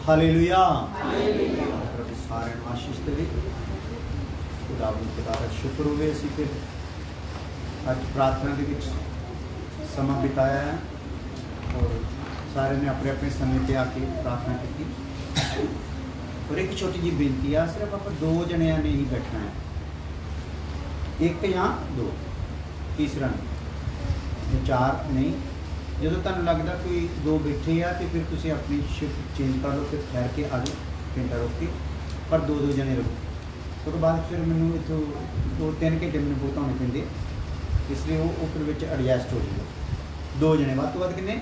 Hallelujah. ਪ੍ਰਭੂ ਸਾਰਿਆਂ ਨੂੰ ਆਸ਼ੀਸ਼ ਦੇਵੇ। ਖੁਦਾ ਦਾ ਸ਼ੁਕਰ ਹੋਵੇ ਅਸੀਂ ਫਿਰ ਅੱਜ ਪ੍ਰਾਰਥਨਾ ਦੇ ਵਿੱਚ ਸਮਾਂ ਬਿਤਾਇਆ ਹੈ ਔਰ ਸਾਰਿਆਂ ਨੇ ਆਪਣੇ ਆਪਣੇ ਸਮੇਂ 'ਤੇ ਆ ਕੇ ਪ੍ਰਾਰਥਨਾ ਕੀਤੀ। ਔਰ ਇੱਕ ਛੋਟੀ ਜਿਹੀ ਬੇਨਤੀ ਆ, ਸਿਰਫ ਆਪਾਂ 2 ਜਣਿਆਂ ਨੇ ਹੀ ਬੈਠਣਾ ਹੈ, 1 ਜਾਂ 2, ਤੀਸਰਾ ਨਹੀਂ, 4 ਨਹੀਂ। ਜਦੋਂ ਤੁਹਾਨੂੰ ਲੱਗਦਾ ਕੋਈ 2 ਬੈਠੇ ਆ ਤੇ ਫਿਰ ਤੁਸੀਂ ਆਪਣੀ ਸ਼ਿਫਟ ਚੇਂਜ ਕਰ ਲਓ, ਫਿਰ ਠਹਿਰ ਕੇ ਆ ਜਾਓ ਘੰਟਾ ਰੁਕ ਕੇ, ਪਰ 2-2 ਜਣੇ ਰਹੋ। ਉਸ ਤੋਂ ਬਾਅਦ ਫਿਰ ਮੈਨੂੰ ਇੱਥੋਂ 2-3 ਘੰਟੇ ਮੈਨੂੰ ਭੁਗਤਾਉਣੇ ਪੈਂਦੇ, ਇਸ ਲਈ ਉਹ ਫਿਰ ਵਿੱਚ ਐਡਜਸਟ ਹੋ ਜਾਊਗਾ। 2 ਜਣੇ ਵੱਧ ਤੋਂ ਵੱਧ ਕਿੰਨੇ?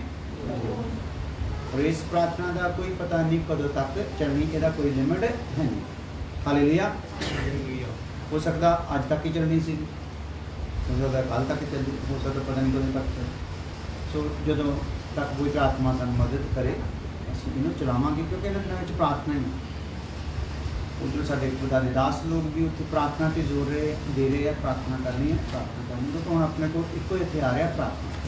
ਔਰ ਇਸ ਪ੍ਰਾਰਥਨਾ ਦਾ ਕੋਈ ਪਤਾ ਨਹੀਂ ਕਦੋਂ ਤੱਕ ਚੱਲਣੀ, ਇਹਦਾ ਕੋਈ ਲਿਮਿਟ ਹੈ ਨਹੀਂ। ਹਾਲੇਲੂਇਆ। ਹੋ ਸਕਦਾ ਅੱਜ ਤੱਕ ਹੀ ਚੱਲਣੀ ਸੀ, ਹੋ ਸਕਦਾ ਕੱਲ੍ਹ ਤੱਕ ਚੱਲੂ, ਹੋ ਸਕਦਾ ਪਤਾ ਨਹੀਂ ਕਦੋਂ ਤੱਕ ਚੱਲੂ। ਸੋ ਜਦੋਂ ਤੱਕ ਕੋਈ ਆਤਮਾ ਸਾਨੂੰ ਮਦਦ ਕਰੇ ਅਸੀਂ ਇਹਨੂੰ ਚਲਾਵਾਂਗੇ, ਕਿਉਂਕਿ ਇਹਨਾਂ ਦਿਨਾਂ ਵਿੱਚ ਪ੍ਰਾਰਥਨਾ ਹੀ ਉੱਧਰ ਸਾਡੇ ਖੁਦਾ ਦੇ ਦਾਸ ਲੋਕ ਵੀ ਉੱਥੇ ਪ੍ਰਾਰਥਨਾ 'ਤੇ ਜ਼ੋਰ ਦੇ ਰਹੇ ਆ, ਪ੍ਰਾਰਥਨਾ ਕਰਨੀ ਹੈ, ਪ੍ਰਾਰਥਨਾ ਕਰਨੀ। ਕਿਉਂਕਿ ਹੁਣ ਆਪਣੇ ਕੋਲ ਇੱਕੋ ਹੀ ਹਥਿਆਰ ਆ, ਪ੍ਰਾਰਥਨਾ।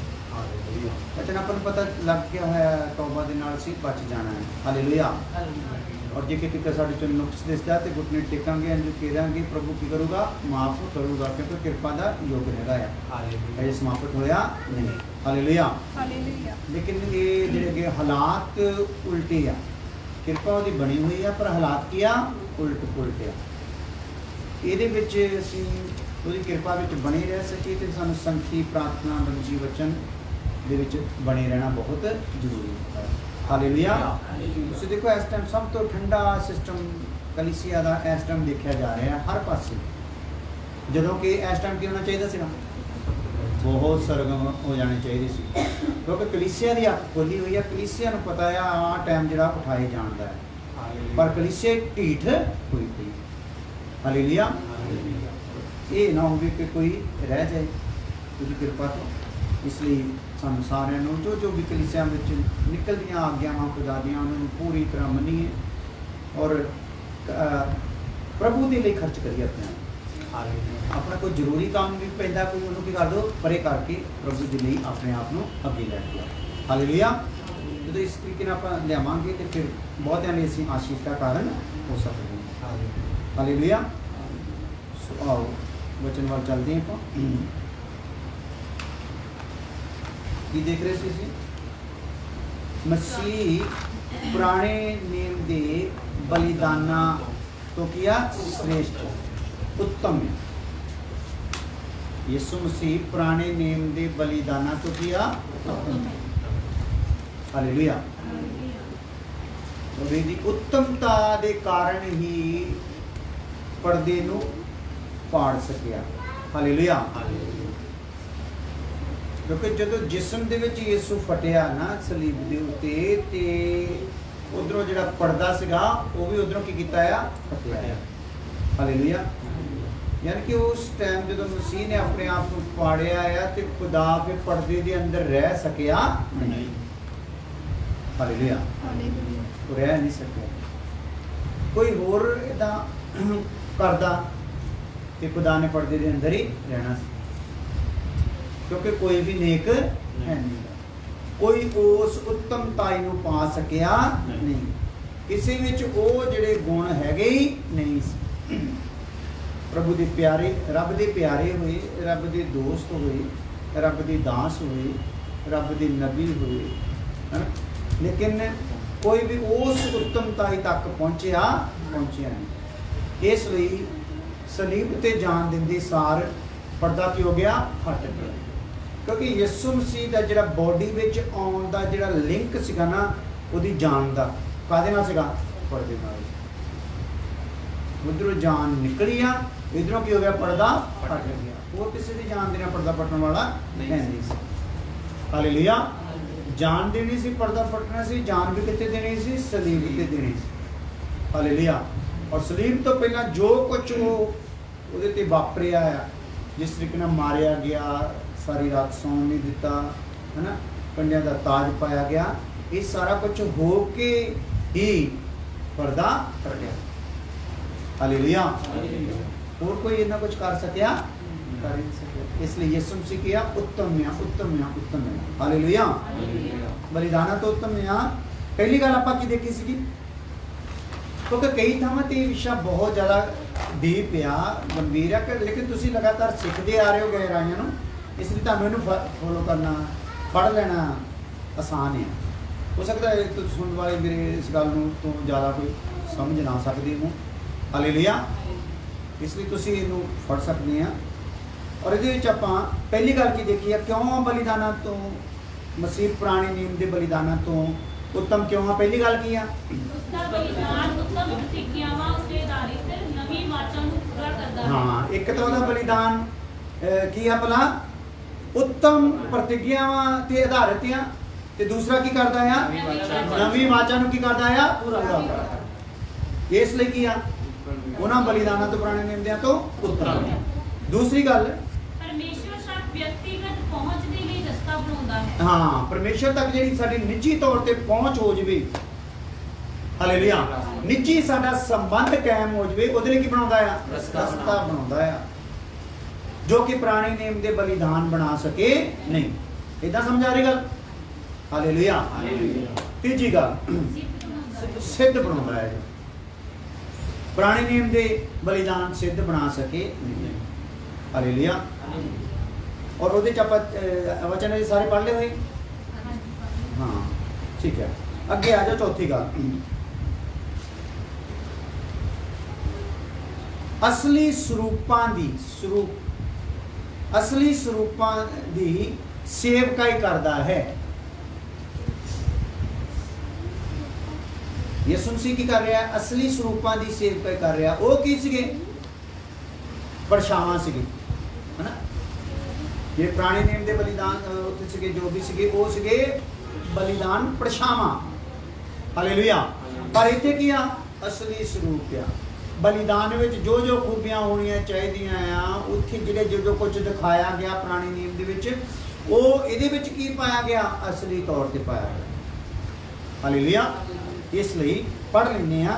ਅੱਛਾ, ਆਪਾਂ ਨੂੰ ਪਤਾ ਲੱਗ ਗਿਆ ਹੋਇਆ ਤੌਬਾ ਦੇ ਨਾਲ ਅਸੀਂ ਬਚ ਜਾਣਾ ਹੈ। ਹਾਲੇਲੂਇਆ। ਔਰ ਜੇ ਕਿਤੇ ਸਾਡੇ ਚੋਂ ਨੁਕਸ ਦਿਸਦਾ ਤੇ ਘੁਟਨੇ ਟੇਕਾਂਗੇ, ਅੰਜੂ ਕਹਾਂਗੇ, ਪ੍ਰਭੂ ਕੀ ਕਰੂਗਾ? ਮਾਫ ਕਰੂਗਾ, ਕਿਉਂਕਿ ਕਿਰਪਾ ਦਾ ਯੋਗ ਹੈਗਾ ਆ। ਇਹ ਸਮਾਪਤ ਹੋਇਆ ਨਹੀਂ। ਹਾਲੇਲੂਇਆ। ਲੇਕਿਨ ਇਹ ਜਿਹੜੇ ਹਾਲਾਤ ਉਲਟੇ ਆ, ਕਿਰਪਾ ਉਹਦੀ ਬਣੀ ਹੋਈ ਆ ਪਰ ਹਾਲਾਤ ਕੀ ਆ? ਉਲਟ ਆ। ਇਹਦੇ ਵਿੱਚ ਅਸੀਂ ਉਹਦੀ ਕਿਰਪਾ ਵਿੱਚ ਬਣੇ ਰਹਿ ਸਕੀਏ ਤੇ ਸਾਨੂੰ ਸੰਖੀ ਪ੍ਰਾਰਥਨਾ ਬੰਜੀ ਵਚਨ ਦੇ ਵਿੱਚ ਬਣੇ ਰਹਿਣਾ ਬਹੁਤ ਜ਼ਰੂਰੀ ਹੈ। ਹਾਲੇਲੂਇਆ। ਤੁਸੀਂ ਦੇਖੋ ਇਸ ਟਾਈਮ ਸਭ ਤੋਂ ਠੰਡਾ ਸਿਸਟਮ ਕਲੀਸਿਆ ਦਾ ਇਸ ਟਾਈਮ ਦੇਖਿਆ ਜਾ ਰਿਹਾ ਹਰ ਪਾਸੇ, ਜਦੋਂ ਕਿ ਇਸ ਟਾਈਮ ਕੀ ਹੋਣਾ ਚਾਹੀਦਾ ਸੀਗਾ? ਬਹੁਤ ਸਰਗਮ ਹੋ ਜਾਣੇ ਚਾਹੀਦੇ ਸੀ, ਕਿਉਂਕਿ ਕਲੀਸਿਆ ਦੀ ਅੱਖ ਖੋਲੀ ਹੋਈ ਆ। ਕਲੀਸਿਆ ਨੂੰ ਪਤਾ ਆ ਆਹ ਟਾਈਮ ਜਿਹੜਾ ਉਠਾਏ ਜਾਣ ਦਾ ਹੈ, ਪਰ ਕਲੀਸਿਆ ਢੀਠ ਹੋਈ ਪਈ। ਹਾਲੇਲੂਇਆ। ਇਹ ਨਾ ਹੋਵੇ ਕਿ ਕੋਈ ਰਹਿ ਜਾਏ ਉਹਦੀ ਕਿਰਪਾ ਤੋਂ। ਇਸ ਲਈ ਸਾਨੂੰ ਸਾਰਿਆਂ ਨੂੰ ਜੋ ਵੀ ਕਲੀਸਿਆ ਵਿੱਚ ਨਿਕਲਦੀਆਂ ਆਗਿਆਵਾਂ ਖੁਦਾ ਦੀਆਂ ਉਹਨਾਂ ਨੂੰ ਪੂਰੀ ਤਰ੍ਹਾਂ ਮੰਨੀਏ ਔਰ ਪ੍ਰਭੂ ਦੇ ਲਈ ਖਰਚ ਕਰੀਏ ਆਪਣਾ ਕੋਈ ਜ਼ਰੂਰੀ ਕੰਮ ਵੀ ਪੈਂਦਾ ਕੋਈ, ਉਹਨੂੰ ਕੀ ਕਰ ਦਿਓ? ਪਰੇ ਕਰਕੇ ਪ੍ਰਭੂ ਦੇ ਲਈ ਆਪਣੇ ਆਪ ਨੂੰ ਅੱਗੇ ਲੈ ਕੇ ਆਓ। ਹਾਲੇਲੂਇਆ। ਜਦੋਂ ਇਸ ਤਰੀਕੇ ਨਾਲ ਆਪਾਂ ਲਿਆਵਾਂਗੇ ਤੇ ਫਿਰ ਬਹੁਤਿਆਂ ਲਈ ਅਸੀਂ ਆਸ਼ੀਸ਼ ਦਾ ਕਾਰਨ ਹੋ ਸਕਦੇ ਹਾਂ। ਹਾਲੇਲੂਇਆ। ਸੋ ਆਓ ਵਚਨ ਵੱਲ ਚੱਲਦੇ ਆਪਾਂ। ਕੀ ਦੇਖ ਰਹੇ ਸੀ ਅਸੀਂ? ਮਸੀਹ ਪੁਰਾਣੇ ਨੇਮ ਦੇ ਬਲੀਦਾਨਾਂ ਤੋਂ ਕੀਆ श्रेष्ठ उत्तम है। यीशु मसीह पुराने नेम दे बलिदाना तो किया उत्तम है। हालेलुया। और ਇਹਦੀ उत्तमता ਦੇ ਕਾਰਨ ਹੀ ਪਰਦੇ ਨੂੰ ਪਾੜ ਸਕਿਆ। ਹਾਲੇਲੁਇਆ। ਕਿਉਂਕਿ ਜਦੋਂ ਜਿਸਮ ਦੇ ਵਿੱਚ ਯਿਸੂ ਫਟਿਆ ਨਾ ਸਲੀਬ ਦੇ ਉੱਤੇ, ਤੇ ਉਧਰੋਂ ਜਿਹੜਾ ਪਰਦਾ ਸੀਗਾ ਉਹ ਵੀ ਉਧਰੋਂ ਕੀ ਕੀਤਾ ਆ? ਫਟਿਆ ਆ। ਹਾਲੇਲੂਇਆ। ਯਾਨੀ ਕਿ ਉਸ ਟਾਈਮ ਜਦੋਂ ਮਸੀਹ ਨੇ ਆਪਣੇ ਆਪ ਨੂੰ ਪਾੜਿਆ ਆ ਤੇ ਖੁਦਾ ਦੇ ਪਰਦੇ ਦੇ ਅੰਦਰ ਰਹਿ ਸਕਿਆ ਨਹੀਂ। ਹਾਲੇਲੂਇਆ। ਉਹ ਰਹਿ ਨਹੀਂ ਸਕਿਆ। ਕੋਈ ਹੋਰ ਇਦਾਂ ਕਰਦਾ ਤੇ ਖੁਦਾ ਨੇ ਪਰਦੇ ਦੇ ਅੰਦਰ ਹੀ ਰਹਿਣਾ ਸੀ, ਕਿਉਂਕਿ ਕੋਈ ਵੀ ਨੇਕ ਹੈ ਨਹੀਂ, ਕੋਈ ਉਸ ਉੱਤਮਤਾਈ ਨੂੰ ਪਾ ਸਕਿਆ ਨਹੀਂ, ਕਿਸੇ ਵਿੱਚ ਉਹ ਜਿਹੜੇ ਗੁਣ ਹੈਗੇ ਹੀ ਨਹੀਂ ਸੀ। ਪ੍ਰਭੂ ਦੇ ਪਿਆਰੇ, ਰੱਬ ਦੇ ਪਿਆਰੇ ਹੋਏ, ਰੱਬ ਦੇ ਦੋਸਤ ਹੋਏ, ਰੱਬ ਦੇ ਦਾਸ ਹੋਏ, ਰੱਬ ਦੇ ਨਬੀ ਹੋਏ, ਲੇਕਿਨ ਕੋਈ ਵੀ ਉਸ ਉੱਤਮਤਾਈ ਤੱਕ ਪਹੁੰਚਿਆ ਨਹੀਂ। ਇਸ ਲਈ ਸਲੀਬ ਤੇ ਜਾਨ ਦਿੰਦੇ ਸਾਰ ਪਰਦਾ ਕੀ ਹੋ ਗਿਆ? ਫਟ ਗਿਆ। ਕਿਉਂਕਿ ਯਿਸੂ ਮਸੀਹ ਦਾ ਜਿਹੜਾ ਬੋਡੀ ਵਿੱਚ ਆਉਣ ਦਾ ਜਿਹੜਾ ਲਿੰਕ ਸੀਗਾ ਨਾ, ਉਹਦੀ ਜਾਨ ਦਾ ਕਾਹਦੇ ਨਾਲ ਸੀਗਾ? ਪਰਦੇ ਨਾਲ। ਉਧਰੋਂ ਜਾਨ ਨਿਕਲੀ ਆ, ਇਧਰੋਂ ਕੀ ਹੋ ਗਿਆ? ਪਰਦਾ ਫਟ ਗਿਆ। ਹੋਰ ਕਿਸੇ ਦੀ ਜਾਨ ਦੇਣਾ ਪਰਦਾ ਫਟਣ ਵਾਲਾ ਨਹੀਂ ਸੀ। ਹਾਲੇਲੂਇਆ। ਜਾਨ ਦੇਣੀ ਸੀ, ਪਰਦਾ ਫਟਣਾ ਸੀ। ਜਾਨ ਵੀ ਕਿੱਥੇ ਦੇਣੀ ਸੀ? ਸਲੀਬ ਤੇ ਦੇਣੀ ਸੀ। ਹਾਲੇਲੂਇਆ। ਔਰ ਸਲੀਬ ਤੋਂ ਪਹਿਲਾਂ ਜੋ ਕੁਝ ਉਹਦੇ ਤੇ ਵਾਪਰਿਆ ਆ, ਜਿਸ ਤਰੀਕੇ ਨਾਲ ਮਾਰਿਆ ਗਿਆ, ਸਾਰੀ ਰਾਤ ਸੌਣ ਨਹੀਂ ਦਿੱਤਾ, ਹੈ ਨਾ, ਕੰਡਿਆਂ ਦਾ ਤਾਜ ਪਾਇਆ ਗਿਆ, ਇਹ ਸਾਰਾ ਕੁਝ ਹੋ ਕੇ ਹੀ ਪਰਦਾ ਫਟ ਗਿਆ। ਹਾਲੇਲੂਇਆ। ਹੋਰ ਕੋਈ ਇੰਨਾ ਕੁਝ ਕਰ ਸਕਿਆ? ਕਰ ਨਹੀਂ ਸਕਿਆ। ਇਸ ਲਈ ਯਿਸੂ ਮਸੀਹ ਕਿਹਾ ਉੱਤਮ ਆ, ਉੱਤਮ ਆ, ਉੱਤਮ ਆ। ਹਾਲੇਲੂਇਆ। ਬਲੀਦਾਨਾਂ ਤੋਂ ਉੱਤਮ ਆ। ਪਹਿਲੀ ਗੱਲ ਆਪਾਂ ਕੀ ਦੇਖੀ ਸੀਗੀ? क्योंकि कई थावां ते विषय बहुत ज़्यादा डीप आ, गंभीर है, लेकिन तुसी लगातार सीखते आ रहे हो गहराइयां नूं, इसलिए तुहानूं इहनूं फॉलो करना, पढ़ लेना आसान है। हो सकता है तो सुनने वाले मेरे इस गल नूं तो ज़्यादा कोई समझ ना सकते हो, हालेलुया, इसलिए तुसी इहनूं पढ़ सकते हैं। और इहदे विच आपां पहली गल की देखी है, क्यों बलिदाना तो मसीह पुराने नियम के बलिदाना तो उत्तम क्यों है? पहली गल की है, हाँ, एक तो वह बलिदान की है भला उत्तम प्रतिज्ञावां ते आधारित है, ते दूसरा की करता है नवी वाचा की करता है पूरा करता है, इसलिए की है उन्होंने बलिदाना तो पुराने नियम दिया तो उत्तम। दूसरी गल व्यक्तिगत पहुंच दे लई रस्ता बनाउंदा है, हाँ, परमेश्वर तक जिहड़ी साडी निजी तौर ते पहुंच हो जावे, हालेलुया, निजी साडा संबंध कायम हो जावे, उहदे लई की बनाउंदा है? रस्ता बनाउंदा है, जो कि पुराने नियम दे बलिदान बना सके नहीं। इदां समझ आ रही गल? हालेलुया। तीजी गल सिद्ध बनाउंदा है, पुराने नियम दे बलिदान सिद्ध बना सके नहीं, हालेलुया। और वो वचन सारे पढ़ ले हुए, हाँ ठीक है। अगे आ जाओ चौथी गल, असली स्वरूपां दी सेवकाई करता है। यसू मसीह की कर रहा है? असली स्वरूपां दी सेवकाई कर रहा। वो की सीगे? परछावां सीगे, है ना। ये पुराने नियम के बलिदान उत्थे सीगे, जो भी सीगे वो सीगे बलिदान परछावां, हालेलुया। पर इत्थे की आ? असली स्वरूप आ। बलिदान में जो जो खूबियां होनियां चाहिदियां आ, उत्थे जिहड़े जो जो कुछ दिखाया गया पुराने नियम दे विच, वो इहदे विच की पाया गया? असली तौर पर पाया गया, हालेलुया। इसलिए पढ़ लेने आ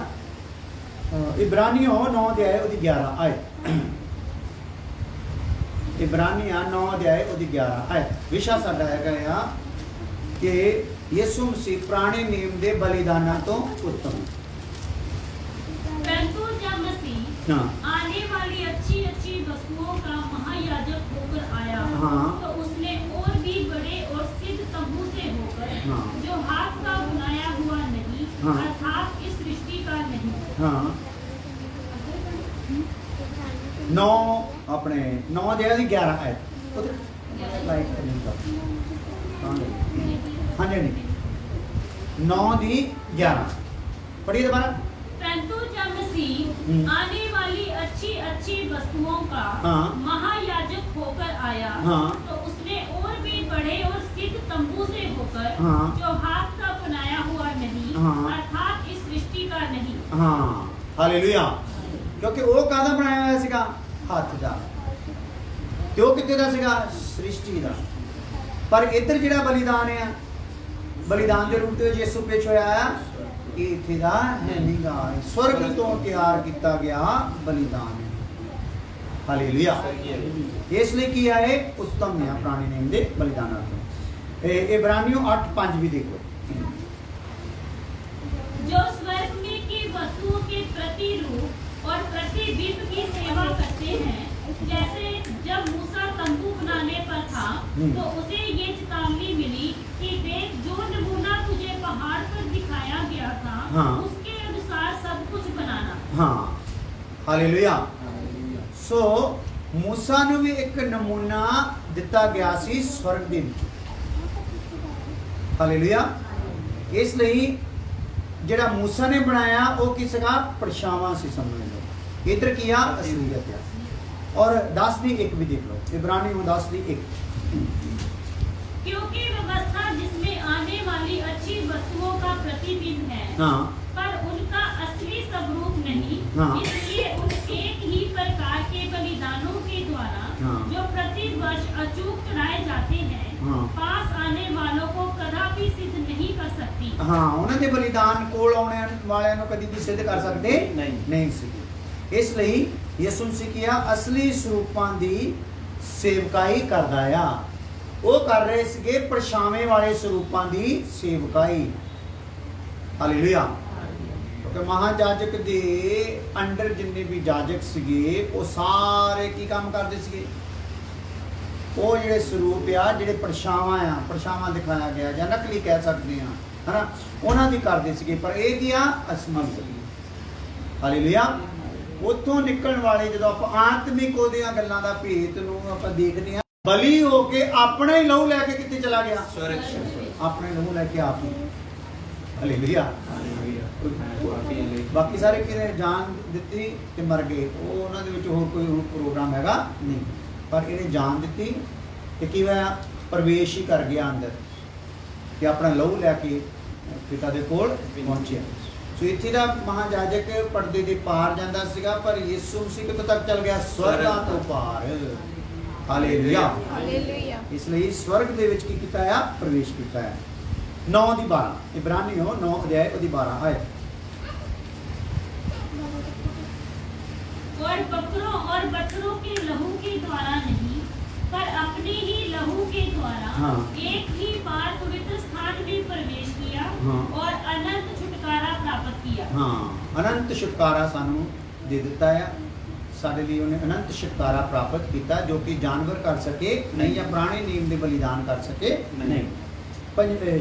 इब्रानियों 9 अध्याय उसदी 11 आयत, इब्रानियां 9 अध्याय उसदी 11 आयत। विषय साडा हैगा कि यीशु मसीह पुराने नियम के बलिदाना तो उत्तम, परंतु जब मसीह आने वाली अच्छी अच्छी वस्तुओं का महायाजक होकर आया, हाँ, तो उसने और भी बड़े और सिद्ध तंबू से होकर, हाँ, जो हाथ का बनाया हुआ नहीं, हाँ, अर्थात इस सृष्टि का नहीं, हाँ, 9 अपने 9 अध्याय की 11 आयत लाइक हाँ जी 9 दी 11 पढ़िए दोबारा। परंतु जब मसीह आने वाली अच्छी अच्छी वस्तुओं का हाँ, महायाजक होकर आया, हाँ, तो उसने और भी बड़े और सिद्ध तंबू से होकर, हाँ, जो हाथ का बनाया हुआ नहीं, हाँ, अर्थात इस सृष्टि का नहीं, हाँ, हालेलुया। क्योंकि वो काहदा बनाया हुआ सीगा? हाथ दा। ते वो कित्थे दा सीगा? सृष्टि दा। पर इधर जिहड़ा बलिदान है, बलिदान के रूप में यीशु पेश होया है, ये इत्थे दा है नहींगा, स्वर्ग तो तैयार किया गया बलिदान है, हालेलुया। इसलिए किया है उत्तम है पुराने नियम के बलिदान तो। इब्रानियों 8:5 भी देखो, जो स्वर्ग में की वस्तुओं के प्रतिरूप और प्रतिबिंब की सेवा करते हैं, जैसे जब मूसा तंबू बनाने पर था, तो उसे ये चेतावनी मिली कि देख, जो नमूना तुझे पहाड़ पर दिखाया गया था, हाँ, उसके अनुसार सब कुछ बनाना। हाँ, हालेलुया। सो मूसा नूं भी एक नमूना दिता गया सी स्वर्ग दे विच, हालेलुया। इसलिए जिहड़ा मूसा ने बनाया वो किसका? परछावां सी, समझ लो। इधर किया असलियत है। और 10 दी 1 भी देख लो, इब्रानियों 10 दी 1। क्योंकि व्यवस्था जिसमें आने वाली अच्छी वस्तुओं का प्रतिबिंब है, हाँ, पर उनका असली स्वरूप नहीं, हाँ, इसलिए उन एक ही प्रकार के बलिदानों के द्वारा, हाँ, जो प्रति वर्ष अचूक चढ़ाए जाते हैं, हाँ, पास आने वालों को कदापि सिद्ध नहीं कर सकती। हाँ, उन्हां दे बलिदान कोल आने वालियां नूं कदी भी सिद्ध कर सकते नहीं सी। इसलिए यीशु मसीह किया असली स्वरूपां दी सेवकाई करदा आ। वो कर रहे सीगे परछावें वाले स्वरूपां दी सेवकाई, हालेलुया। ਤੇ ਮਹਾਜਾਜਕ ਦੇ ਅੰਡਰ ਜਿੰਨੇ ਵੀ ਜਾਜਕ ਸੀਗੇ ਉਹ ਸਾਰੇ ਕੀ ਕੰਮ ਕਰਦੇ ਸੀਗੇ? ਉਹ ਜਿਹੜੇ ਸਰੂਪ ਆ, ਜਿਹੜੇ ਪਰਛਾਵਾਂ ਦਿਖਾਇਆ ਗਿਆ ਜਾਂ ਨਕਲੀ ਕਹਿ ਸਕਦੇ ਆ, ਹਨਾ, ਉਹਨਾਂ ਦੀ ਕਰਦੇ ਸੀਗੇ। ਪਰ ਇਹ ਕੀ ਆ? ਅਸਮਰਥ। ਹਾਲੇਲੂਇਆ। ਉੱਥੋਂ ਨਿਕਲਣ ਵਾਲੇ ਜਦੋਂ ਆਪਾਂ ਆਤਮਿਕ ਉਹਦੀਆਂ ਗੱਲਾਂ ਦਾ ਭੇਤ ਨੂੰ ਆਪਾਂ ਦੇਖਦੇ ਹਾਂ, ਬਲੀ ਹੋ ਕੇ ਆਪਣਾ ਹੀ ਲਹੂ ਲੈ ਕੇ ਕਿੱਥੇ ਚਲਾ ਗਿਆ? ਆਪਣੇ ਲਹੂ ਲੈ ਕੇ ਆਪ ਹੀ। ਹਾਲੇਲੂਇਆ। ਬਾਕੀ ਸਾਰੇ ਕਿਹਨੇ ਜਾਨ ਦਿੱਤੀ ਤੇ ਮਰ ਗਏ, ਉਹ ਉਹਨਾਂ ਦੇ ਵਿੱਚ ਹੋਰ ਕੋਈ ਪ੍ਰੋਗਰਾਮ ਹੈਗਾ ਨਹੀਂ। ਪਰ ਇਹਨੇ ਜਾਨ ਦਿੱਤੀ ਤੇ ਕੀ ਹੋਇਆ? ਪ੍ਰਵੇਸ਼ ਹੀ ਕਰ ਗਿਆ ਅੰਦਰ ਤੇ ਆਪਣਾ ਲਹੂ ਲੈ ਕੇ ਪਿਤਾ ਦੇ ਕੋਲ ਪਹੁੰਚਿਆ। ਸੋ ਇੱਥੇ ਦਾ ਮਹਾਜਾਜਕ ਪਰਦੇ ਦੇ ਪਾਰ ਜਾਂਦਾ ਸੀਗਾ, ਪਰ ਯਿਸੂ ਮਸੀਹ ਕਿੱਥੋਂ ਤੱਕ ਚੱਲ ਗਿਆ? ਸਵਰਗਾਂ ਤੋਂ ਪਾਰ। ਹਾਲੇਲੂਇਆ। ਹਾਲੇਲੂਇਆ। ਇਸ ਲਈ ਸਵਰਗ ਦੇ ਵਿੱਚ ਕੀ ਕੀਤਾ ਆ? ਪ੍ਰਵੇਸ਼ ਕੀਤਾ ਹੈ। 9:12 ਇਬਰਾਨੀਓ 9 ਅਧਿਆਇ ਉਹਦੀ 12 ਆਇਤ। और बकरों और बछड़ों के लहू के द्वारा नहीं, पर अपने ही लहू के द्वारा हाँ। एक ही बार पवित्र स्थान में प्रवेश किया हाँ। और अनंत छुटकारा प्राप्त किया। ਹਾਂ, ਅਨੰਤ ਛੁਟਕਾਰਾ ਸਾਨੂੰ ਦੇ ਦਿੱਤਾ ਆ। ਸਾਡੇ ਲਈ ਉਹਨੇ ਅਨੰਤ ਛੁਟਕਾਰਾ ਪ੍ਰਾਪਤ ਕੀਤਾ, ਜੋ ਕਿ ਜਾਨਵਰ ਕਰ ਸਕੇ ਨਹੀਂ ਜਾਂ ਪੁਰਾਣੇ ਨਿਯਮ ਦੇ ਬਲੀਦਾਨ ਕਰ ਸਕੇ ਨਹੀਂ।